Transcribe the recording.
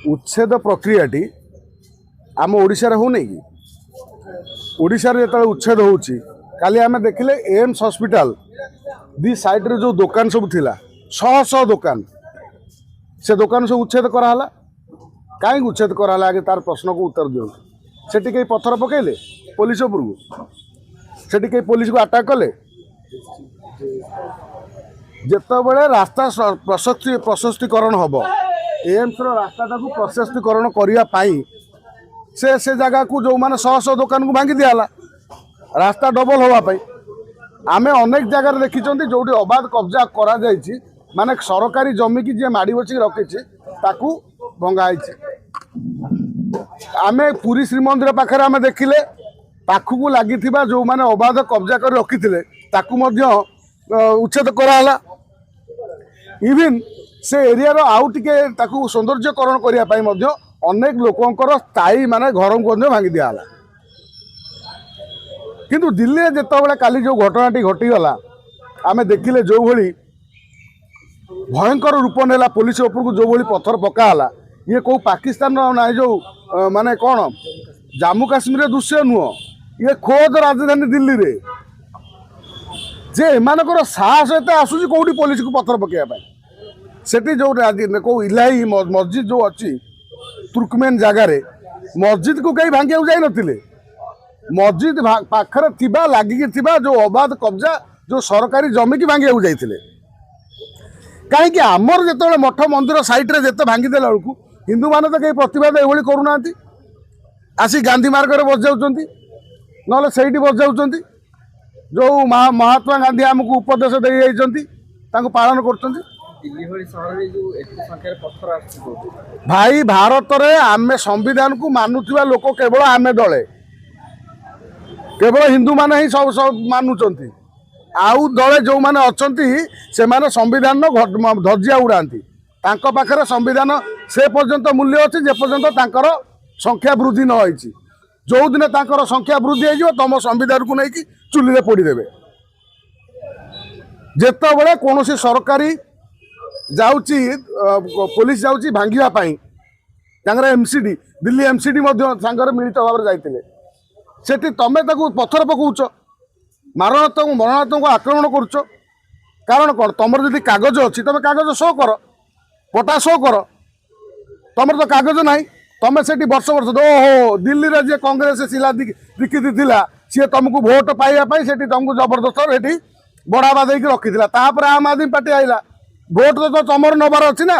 उच्छेद प्रक्रियाटी आम ओडिशा रे हो नहीं कि ओडिशा रे जेतले उच्छेद होउची काली आमे देखिले एम्स हॉस्पिटल दी साइड रे जो दुकान सब थिला शह शह दुकान से दुकान सब उच्छेद कराला कहीं उच्छेद कराला आगे तार प्रश्न को उत्तर दियो सेठी कई पत्थर पकेले पुलिस उपरको सेठी कई पुलिस को अटैक कले जेतबेले रास्ता प्रशस्तीकरण हम एम्स रास्ता प्रशस्तीकरण करने से जगह को जो मैंने शह शह दुकान को भांगी दिला रास्ता डबल होगापाई आमे अनेक जगह देखी जो अबाध कब्जा करा माने सरकारी जमी की जी माड़ी बचिक रखी ताकू भंगाई आमे पुरी श्रीमंदिर पाखे आमे देखिले पाखक लगी जो मैंने अबाध कब्जा कर रखी उच्छेद कराला इवन से एरिया रो आउ टिके ताकू सौंदर्यकरण करने अनेक लोकंकर स्थायी माने घर को भांगी दिला किंतु दिल्ली में जिते काली जो घटनाटी घटीगला आमे देखिले जो भली भयंकर रूप नेला पुलिस उपरको जो भली पत्थर पकाला ये कौ पाकिस्तान ना जो माने कौन जम्मू काश्मीर दृश्य नुह ये खोद राजधानी दिल्ली रे जे एमानकर साहस एत आसूची कौटी पुलिस को पत्थर पकाइबा सेठी जो कौ इलाही मस्जिद जो अच्छी तुर्कमेन जगार मस्जिद को कहीं भांगे जाई नथिले मस्जिद पाखरे थिबा लागिकी थिबा जो अबाध कब्जा जो सरकारी जमी की भांगे जाइथिले कहीं आमर जिते मठ मंदिर साइड रे जिते भांगी देला बेलू हिंदू माने तो कहीं प्रतिवाद एभली करूना आसी गांधी मार्ग में बस जाऊँच ना से बस जाऊँच जो महात्मा गांधी आमको उपदेश दे जाइए पालन कर भाई भारत रे आमे संविधान को मानुवा लोक केवल आमे दले केवल हिंदू माने ही सब मानुचंती आउ दले जो माने अछंती से माने संविधान धज्जिया उड़ाती तांको पाखरे संविधान से पर्यंत मूल्य अच्छी जे पर्यंत तांकर संख्या वृद्धि न होईची जो दिन तांकर संख्या वृद्धि हो तुम संविधान को लेकिन चुली रे पोड़ीदेवे जेतेबेले कौन सरकारी जाउची पुलिस जाउची भांगिया पाई तांगर एमसीडी दिल्ली एमसीडी सांगर मिलित भाव जाइतिले सेठी तमे ताकू पत्थर पकाउछ मारणात्मक मरणात्मक आक्रमण करुच कारण कौन तुम जदि कागज अच्छी तुम कागज शो कर पटा शो कर तुम तो कागज ना तुम से वर्ष वर्ष ओहो दिल्ली रे जे कांग्रेस शिला दीक्षित थिला सी तुमको भोट पाइबा से तुमको जबरदस्त बढ़ावा देकी रखी आम आदमी पार्टी आईला भोट तो तुम नबार अच्छी ना